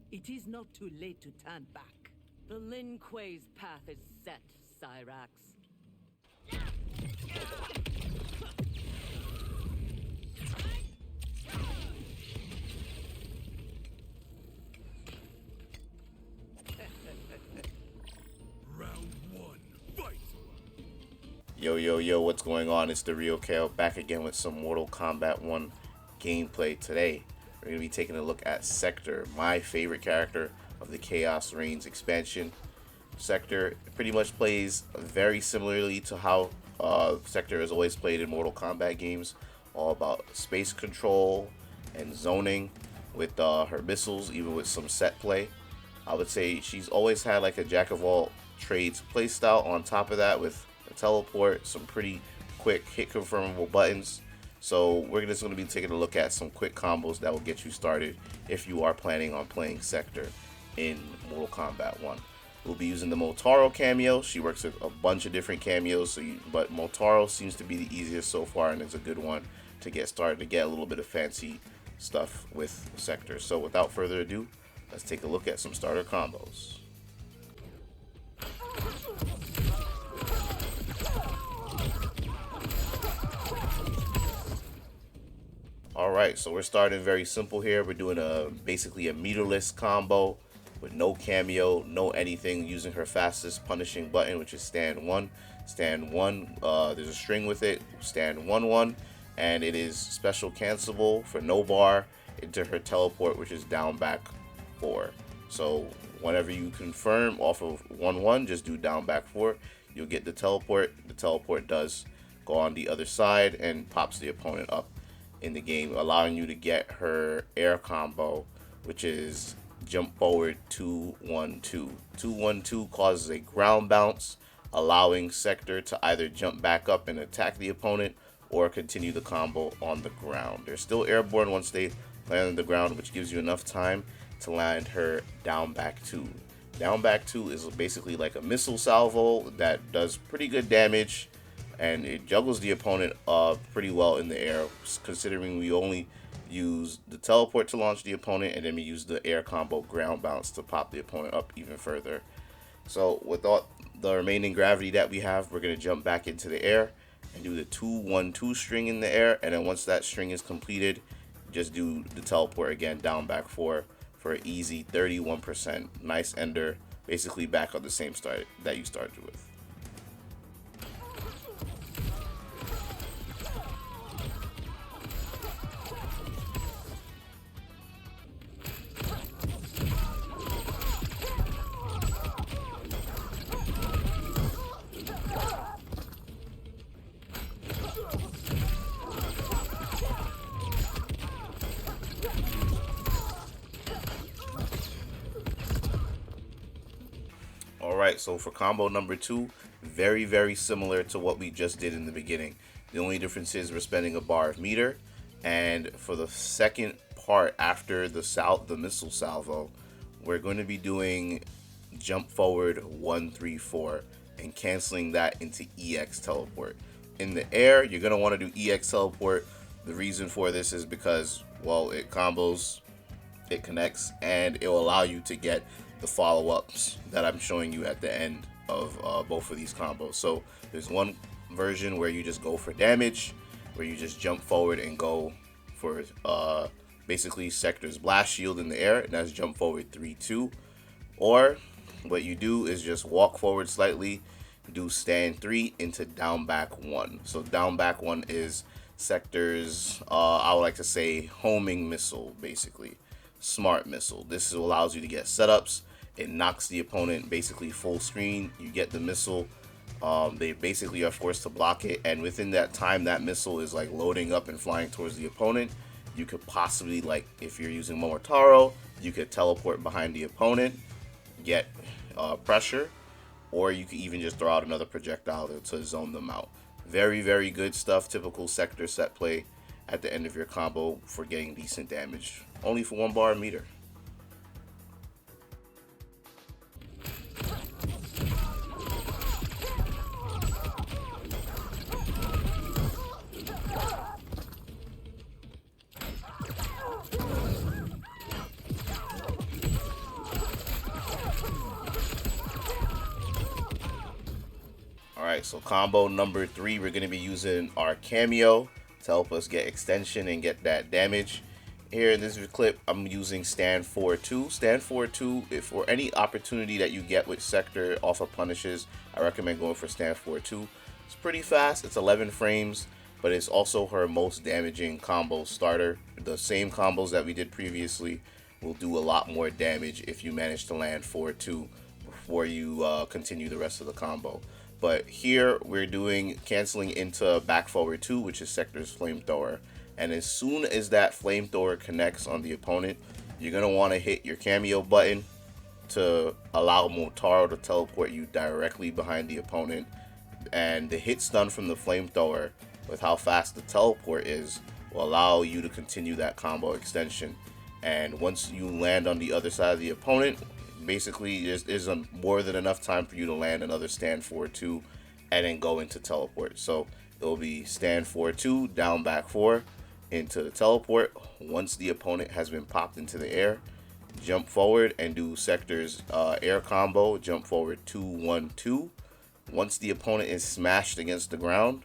It is not too late to turn back. The Lin Kuei's path is set, Cyrax. Round one, fight! Yo, what's going on? It's theRealKaaayle back again with some Mortal Kombat 1 gameplay today. We're going to be taking a look at Sektor, my favorite character of the Chaos Reigns expansion. Sektor pretty much plays very similarly to how Sektor has always played in Mortal Kombat games, all about space control and zoning with her missiles, even with some set play. I would say she's always had like a jack of all trades playstyle. On top of that, with a teleport, some pretty quick hit confirmable buttons. So we're just going to be taking a look at some quick combos that will get you started if you are planning on playing Sektor in Mortal Kombat 1. We'll be using the Motaro cameo. She works with a bunch of different cameos, but Motaro seems to be the easiest so far, and it's a good one to get started, to get a little bit of fancy stuff with Sektor. So without further ado, let's take a look at some starter combos. Alright, so we're starting very simple here. We're doing basically a meterless combo with no cameo, no anything, using her fastest punishing button, which is stand 1. Stand 1, there's a string with it, stand 1-1, and it is special cancelable for no bar into her teleport, which is down back 4. So whenever you confirm off of 1-1, just do down back 4. You'll get the teleport. The teleport does go on the other side and pops the opponent up in the game, allowing you to get her air combo, which is jump forward 2-1-2. 2-1-2 causes a ground bounce, allowing Sektor to either jump back up and attack the opponent or continue the combo on the ground. They're still airborne once they land on the ground, which gives you enough time to land her down back 2. Down back 2 is basically like a missile salvo that does pretty good damage, and it juggles the opponent pretty well in the air, considering we only use the teleport to launch the opponent, and then we use the air combo ground bounce to pop the opponent up even further. So with all the remaining gravity that we have, we're going to jump back into the air and do the 2-1-2 string in the air, and then once that string is completed, just do the teleport again down back 4 for an easy 31%. Nice ender, basically back on the same start that you started with. Alright, so for combo number 2, very similar to what we just did in the beginning. The only difference is we're spending a bar of meter, and for the second part after the missile salvo, we're going to be doing jump forward 1-3-4 and canceling that into EX teleport. In the air, you're going to want to do EX teleport. The reason for this is because, well, it combos, it connects, and it will allow you to get the follow-ups that I'm showing you at the end of both of these combos. So there's one version where you just go for damage, where you just jump forward and go for basically Sektor's blast shield in the air, and that's jump forward 3-2. Or what you do is just walk forward slightly, do stand 3 into down back 1. So down back 1 is Sektor's, I would like to say, homing missile, basically. Smart missile. This allows you to get setups. It knocks the opponent basically full screen. You get the missile. They basically are forced to block it, and within that time that missile is like loading up and flying towards the opponent, you could possibly, like if you're using Momotaro, you could teleport behind the opponent, get pressure, or you could even just throw out another projectile to zone them out. Very good stuff. Typical Sektor set play at the end of your combo for getting decent damage, only for 1 bar a meter. Alright, so combo number 3, we're going to be using our Kameo to help us get extension and get that damage. Here in this clip, I'm using stand 4-2. Stand 4-2, if for any opportunity that you get with Sektor off of punishes, I recommend going for stand 4-2. It's pretty fast, it's 11 frames, but it's also her most damaging combo starter. The same combos that we did previously will do a lot more damage if you manage to land 4-2 before you continue the rest of the combo. But here we're doing canceling into back forward 2, which is Sektor's flamethrower. And as soon as that flamethrower connects on the opponent, you're going to want to hit your Kameo button to allow Motaro to teleport you directly behind the opponent. And the hit stun from the flamethrower, with how fast the teleport is, will allow you to continue that combo extension. And once you land on the other side of the opponent, basically there's more than enough time for you to land another stand 4-2 and then go into teleport. So it will be stand 4-2, down back 4 into the teleport. Once the opponent has been popped into the air, jump forward and do Sektor's air combo, jump forward 2-1-2. Once the opponent is smashed against the ground,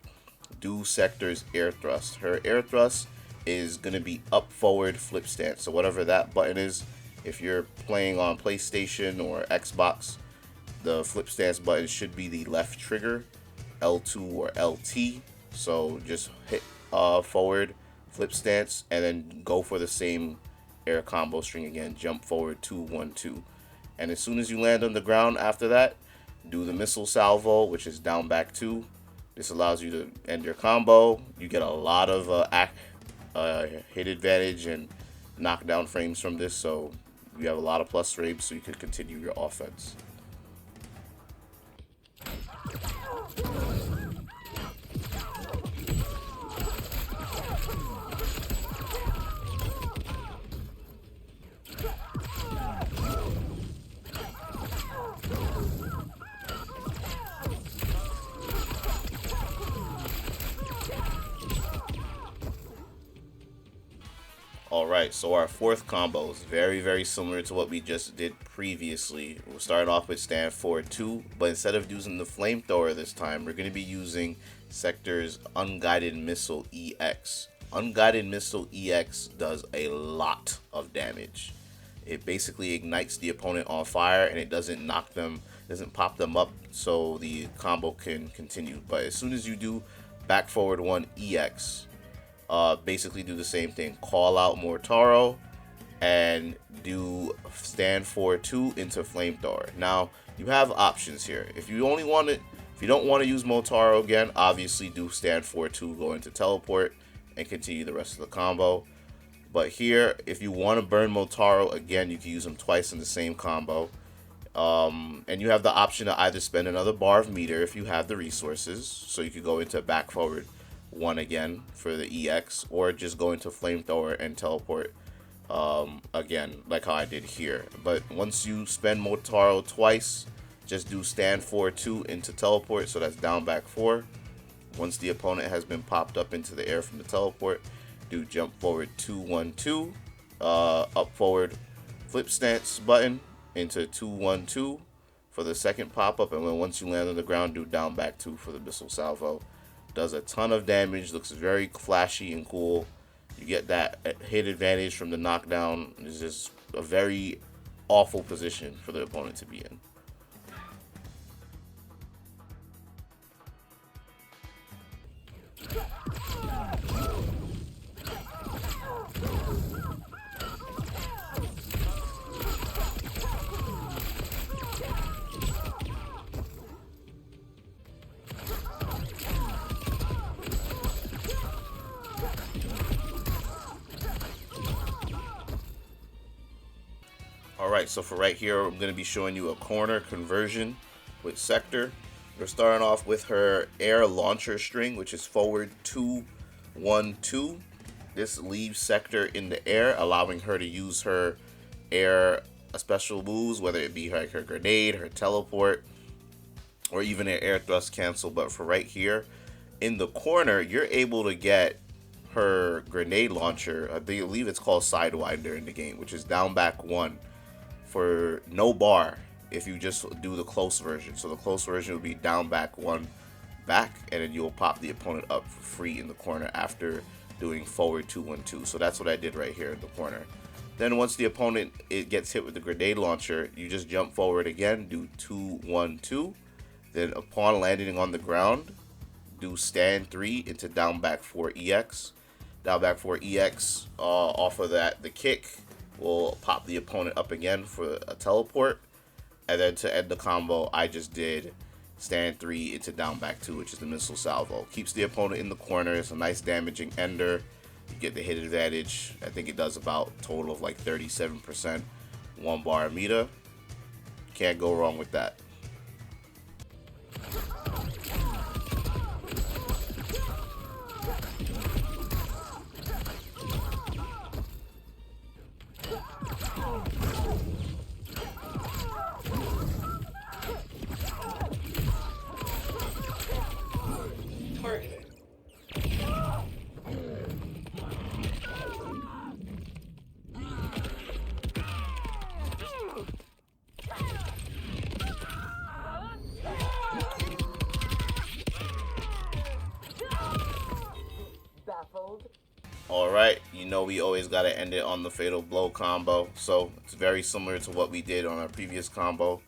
do Sektor's air thrust. Her air thrust is going to be up forward flip stance. So whatever that button is, if you're playing on PlayStation or Xbox, the flip stance button should be the left trigger, L2 or LT. So just hit forward flip stance and then go for the same air combo string again, jump forward 2-1-2. And as soon as you land on the ground after that, do the missile salvo, which is down back 2. This allows you to end your combo. You get a lot of hit advantage and knockdown frames from this, so you have a lot of plus frames so you can continue your offense. Alright, so our fourth combo is very similar to what we just did previously. We'll start off with stand 4-2, but instead of using the flamethrower this time, we're going to be using Sektor's Unguided Missile EX. Unguided Missile EX does a lot of damage. It basically ignites the opponent on fire and it doesn't knock them, doesn't pop them up, so the combo can continue. But as soon as you do back forward 1 EX, basically do the same thing. Call out Motaro and do stand 4-2 into flamethrower. Now you have options here. If you don't want to use Motaro again, obviously do stand 4-2, go into teleport, and continue the rest of the combo. But here, if you want to burn Motaro again, you can use them twice in the same combo. And you have the option to either spend another bar of meter if you have the resources, so you could go into back forward 1 again for the EX, or just go into flamethrower and teleport again, like how I did here. But once you spend Motaro twice, just do stand 4-2 into teleport, so that's down back 4. Once the opponent has been popped up into the air from the teleport, do jump forward 2-1-2, up forward flip stance button into 2-1-2 for the second pop up, and then once you land on the ground, do down back 2 for the missile salvo. Does a ton of damage, looks very flashy and cool. You get that hit advantage from the knockdown. It's just a very awful position for the opponent to be in. Alright, so for right here, I'm going to be showing you a corner conversion with Sektor. We're starting off with her air launcher string, which is forward 2-1-2. This leaves Sektor in the air, allowing her to use her air special moves, whether it be like her grenade, her teleport, or even her air thrust cancel. But for right here, in the corner, you're able to get her grenade launcher. I believe it's called Sidewinder in the game, which is down back 1 for no bar if you just do the close version. So the close version would be down back 1 back, and then you'll pop the opponent up for free in the corner after doing forward 2-1-2. So that's what I did right here in the corner. Then once the opponent gets hit with the grenade launcher, you just jump forward again, do 2-1-2. Then upon landing on the ground, do stand 3 into down back 4 EX. Down back 4 EX, off of that, the kick will pop the opponent up again for a teleport. And then to end the combo, I just did stand 3 into down back 2, which is the missile salvo. Keeps the opponent in the corner. It's a nice damaging ender. You get the hit advantage. I think it does about a total of like 37%. 1 bar meter. Can't go wrong with that. Alright, you know we always gotta end it on the fatal blow combo, so it's very similar to what we did on our previous combo.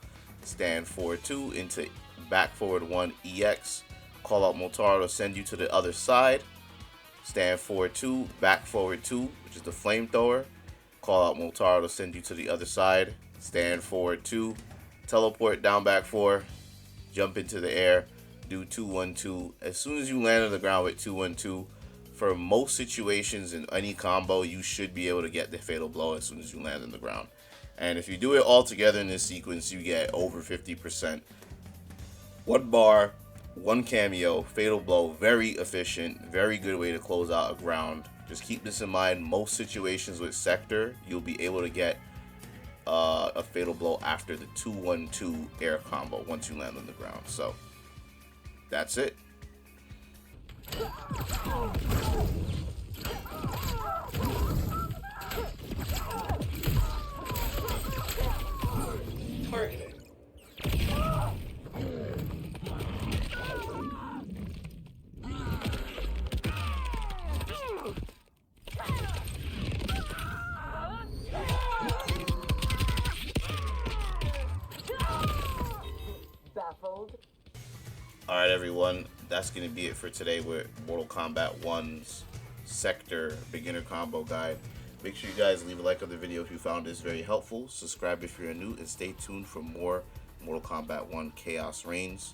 Stand forward 2 into back forward 1 EX. Call out Motaro to send you to the other side. Stand forward 2, back forward 2, which is the flamethrower. Call out Motaro to send you to the other side. Stand forward 2, teleport down back 4, jump into the air, do 2-1-2. As soon as you land on the ground with 2-1-2, for most situations in any combo, you should be able to get the fatal blow as soon as you land on the ground. And if you do it all together in this sequence, you get over 50%. 1 bar, 1 cameo, fatal blow, very efficient, very good way to close out a ground. Just keep this in mind. Most situations with Sektor, you'll be able to get a fatal blow after the 2-1-2 air combo once you land on the ground. So that's it. Targeting. Baffled. Alright everyone, that's going to be it for today with Mortal Kombat 1's Sektor beginner combo guide. Make sure you guys leave a like on the video if you found this very helpful. Subscribe if you're new, and stay tuned for more Mortal Kombat 1 Chaos Reigns.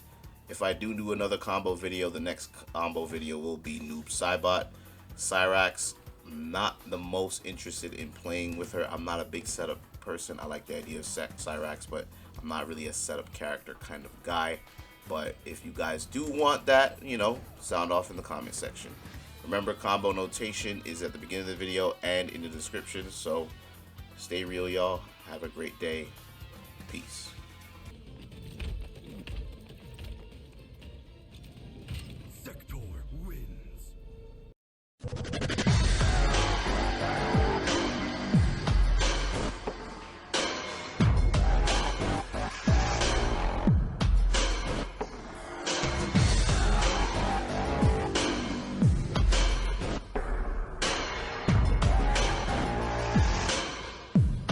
If I do another combo video, the next combo video will be Noob Saibot. Cyrax, not the most interested in playing with her. I'm not a big setup person. I like the idea of Cyrax, but I'm not really a setup character kind of guy. But if you guys do want that, you know, sound off in the comment section. Remember, combo notation is at the beginning of the video and in the description. So stay real, y'all. Have a great day. Peace.